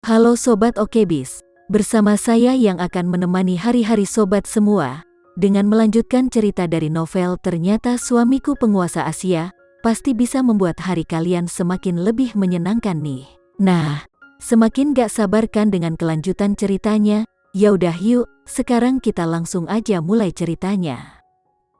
Halo Sobat Okebis, bersama saya yang akan menemani hari-hari Sobat semua, dengan melanjutkan cerita dari novel Ternyata Suamiku Penguasa Asia, pasti bisa membuat hari kalian semakin lebih menyenangkan nih. Nah, semakin gak sabar kan dengan kelanjutan ceritanya? Yaudah yuk, sekarang kita langsung aja mulai ceritanya.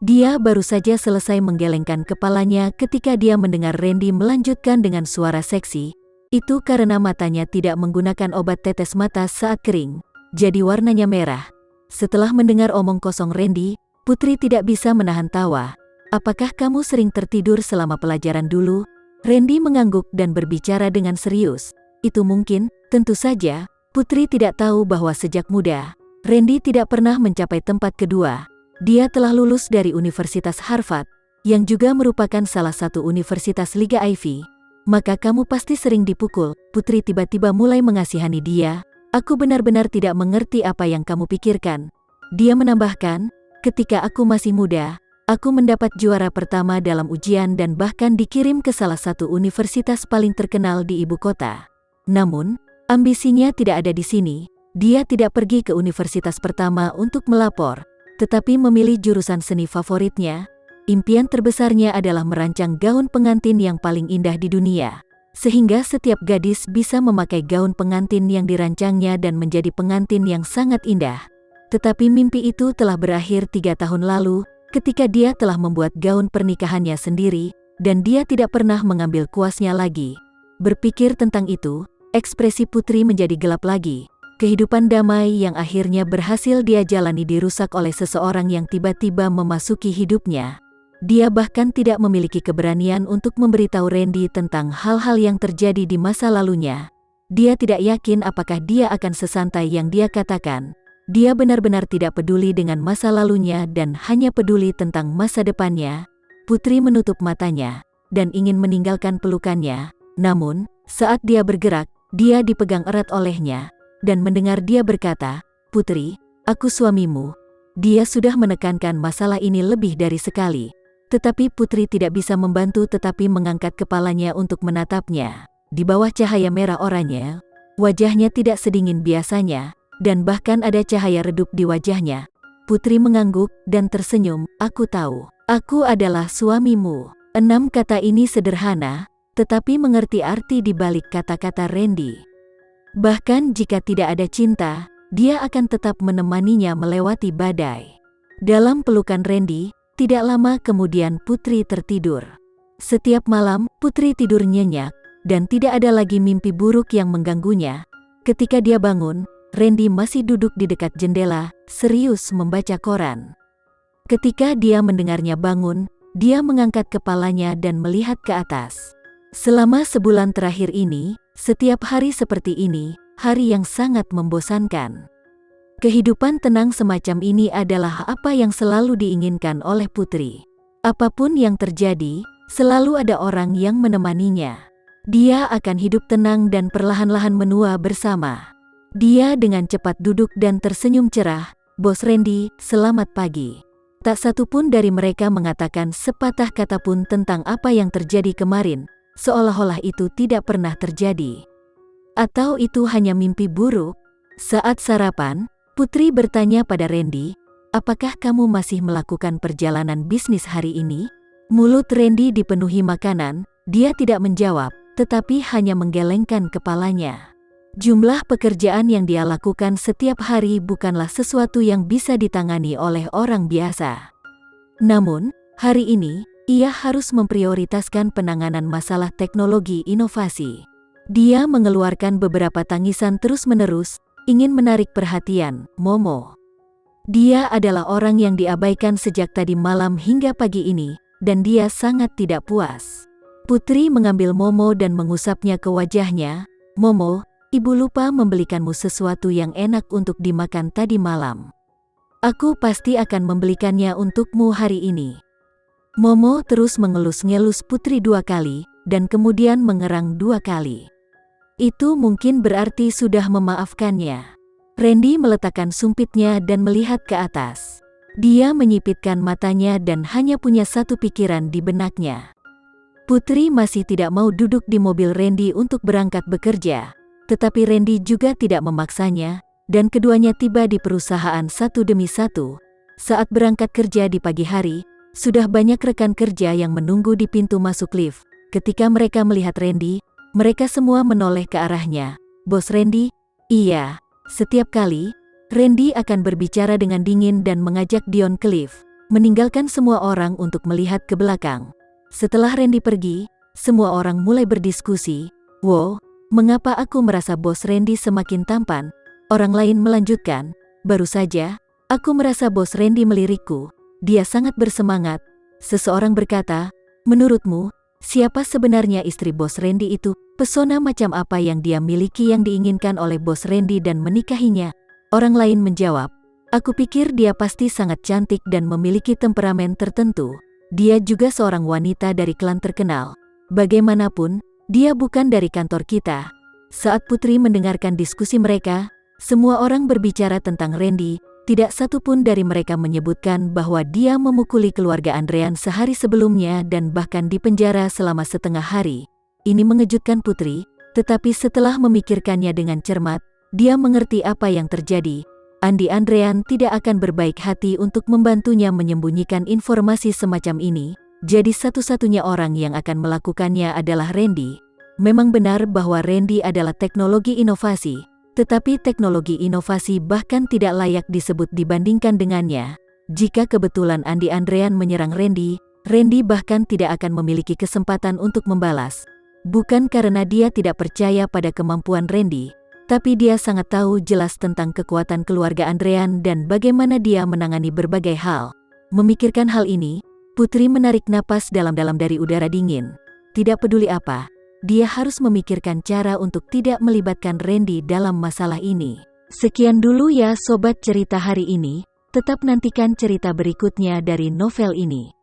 Dia baru saja selesai menggelengkan kepalanya ketika dia mendengar Randy melanjutkan dengan suara seksi. Itu karena matanya tidak menggunakan obat tetes mata saat kering, jadi warnanya merah. Setelah mendengar omong kosong Randy, Putri tidak bisa menahan tawa. Apakah kamu sering tertidur selama pelajaran dulu? Randy mengangguk dan berbicara dengan serius. Itu mungkin, tentu saja, Putri tidak tahu bahwa sejak muda, Randy tidak pernah mencapai tempat kedua. Dia telah lulus dari Universitas Harvard, yang juga merupakan salah satu universitas Liga Ivy. Maka kamu pasti sering dipukul. Putri tiba-tiba mulai mengasihani dia. Aku benar-benar tidak mengerti apa yang kamu pikirkan. Dia menambahkan, ketika aku masih muda, aku mendapat juara pertama dalam ujian dan bahkan dikirim ke salah satu universitas paling terkenal di ibu kota. Namun, ambisinya tidak ada di sini. Dia tidak pergi ke universitas pertama untuk melapor, tetapi memilih jurusan seni favoritnya. Impian terbesarnya adalah merancang gaun pengantin yang paling indah di dunia, sehingga setiap gadis bisa memakai gaun pengantin yang dirancangnya dan menjadi pengantin yang sangat indah. Tetapi mimpi itu telah berakhir 3 tahun lalu, ketika dia telah membuat gaun pernikahannya sendiri, dan dia tidak pernah mengambil kuasnya lagi. Berpikir tentang itu, ekspresi Putri menjadi gelap lagi. Kehidupan damai yang akhirnya berhasil dia jalani dirusak oleh seseorang yang tiba-tiba memasuki hidupnya. Dia bahkan tidak memiliki keberanian untuk memberitahu Randy tentang hal-hal yang terjadi di masa lalunya. Dia tidak yakin apakah dia akan sesantai yang dia katakan. Dia benar-benar tidak peduli dengan masa lalunya dan hanya peduli tentang masa depannya. Putri menutup matanya dan ingin meninggalkan pelukannya. Namun, saat dia bergerak, dia dipegang erat olehnya. Dan mendengar dia berkata, "Putri, aku suamimu." Dia sudah menekankan masalah ini lebih dari sekali. Tetapi Putri tidak bisa membantu tetapi mengangkat kepalanya untuk menatapnya. Di bawah cahaya merah oranye, wajahnya tidak sedingin biasanya, dan bahkan ada cahaya redup di wajahnya. Putri mengangguk dan tersenyum, "Aku tahu, aku adalah suamimu." 6 kata ini sederhana, tetapi mengerti arti di balik kata-kata Randy. Bahkan jika tidak ada cinta, dia akan tetap menemaninya melewati badai. Dalam pelukan Randy, tidak lama kemudian Putri tertidur. Setiap malam, Putri tidur nyenyak, dan tidak ada lagi mimpi buruk yang mengganggunya. Ketika dia bangun, Randy masih duduk di dekat jendela, serius membaca koran. Ketika dia mendengarnya bangun, dia mengangkat kepalanya dan melihat ke atas. Selama sebulan terakhir ini, setiap hari seperti ini, hari yang sangat membosankan. Kehidupan tenang semacam ini adalah apa yang selalu diinginkan oleh Putri. Apapun yang terjadi, selalu ada orang yang menemaninya. Dia akan hidup tenang dan perlahan-lahan menua bersama. Dia dengan cepat duduk dan tersenyum cerah, "Bos Randy, selamat pagi." Tak satu pun dari mereka mengatakan sepatah kata pun tentang apa yang terjadi kemarin. Seolah-olah itu tidak pernah terjadi. Atau itu hanya mimpi buruk? Saat sarapan, Putri bertanya pada Randy, "Apakah kamu masih melakukan perjalanan bisnis hari ini?" Mulut Randy dipenuhi makanan, dia tidak menjawab, tetapi hanya menggelengkan kepalanya. Jumlah pekerjaan yang dia lakukan setiap hari bukanlah sesuatu yang bisa ditangani oleh orang biasa. Namun, hari ini, ia harus memprioritaskan penanganan masalah teknologi inovasi. Dia mengeluarkan beberapa tangisan terus-menerus, ingin menarik perhatian Momo. Dia adalah orang yang diabaikan sejak tadi malam hingga pagi ini, dan dia sangat tidak puas. Putri mengambil Momo dan mengusapnya ke wajahnya. "Momo, ibu lupa membelikanmu sesuatu yang enak untuk dimakan tadi malam. Aku pasti akan membelikannya untukmu hari ini." Momo terus mengelus-ngelus Putri 2 kali, dan kemudian mengerang 2 kali. Itu mungkin berarti sudah memaafkannya. Randy meletakkan sumpitnya dan melihat ke atas. Dia menyipitkan matanya dan hanya punya satu pikiran di benaknya. Putri masih tidak mau duduk di mobil Randy untuk berangkat bekerja. Tetapi Randy juga tidak memaksanya, dan keduanya tiba di perusahaan satu demi satu. Saat berangkat kerja di pagi hari, sudah banyak rekan kerja yang menunggu di pintu masuk lift. Ketika mereka melihat Randy, mereka semua menoleh ke arahnya. "Bos Randy?" "Iya." Setiap kali, Randy akan berbicara dengan dingin dan mengajak Dion ke lift, meninggalkan semua orang untuk melihat ke belakang. Setelah Randy pergi, semua orang mulai berdiskusi. "Wow, mengapa aku merasa Bos Randy semakin tampan?" Orang lain melanjutkan, "Baru saja, aku merasa Bos Randy melirikku. Dia sangat bersemangat." Seseorang berkata, "Menurutmu, siapa sebenarnya istri Bos Randy itu? Pesona macam apa yang dia miliki yang diinginkan oleh Bos Randy dan menikahinya?" Orang lain menjawab, "Aku pikir dia pasti sangat cantik dan memiliki temperamen tertentu. Dia juga seorang wanita dari klan terkenal. Bagaimanapun, dia bukan dari kantor kita." Saat Putri mendengarkan diskusi mereka, semua orang berbicara tentang Randy. Tidak satu pun dari mereka menyebutkan bahwa dia memukuli keluarga Andrean sehari sebelumnya dan bahkan dipenjara selama setengah hari. Ini mengejutkan Putri, tetapi setelah memikirkannya dengan cermat, dia mengerti apa yang terjadi. Andrean tidak akan berbaik hati untuk membantunya menyembunyikan informasi semacam ini, jadi satu-satunya orang yang akan melakukannya adalah Randy. Memang benar bahwa Randy adalah teknologi inovasi, tetapi teknologi inovasi bahkan tidak layak disebut dibandingkan dengannya. Jika kebetulan Andrean menyerang Randy, Randy bahkan tidak akan memiliki kesempatan untuk membalas. Bukan karena dia tidak percaya pada kemampuan Randy, tapi dia sangat tahu jelas tentang kekuatan keluarga Andrean dan bagaimana dia menangani berbagai hal. Memikirkan hal ini, Putri menarik napas dalam-dalam dari udara dingin. Tidak peduli apa, dia harus memikirkan cara untuk tidak melibatkan Randy dalam masalah ini. Sekian dulu ya sobat cerita hari ini, tetap nantikan cerita berikutnya dari novel ini.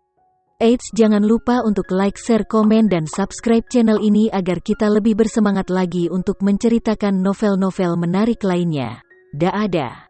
Eits, jangan lupa untuk like, share, komen, dan subscribe channel ini agar kita lebih bersemangat lagi untuk menceritakan novel-novel menarik lainnya. Dah ada.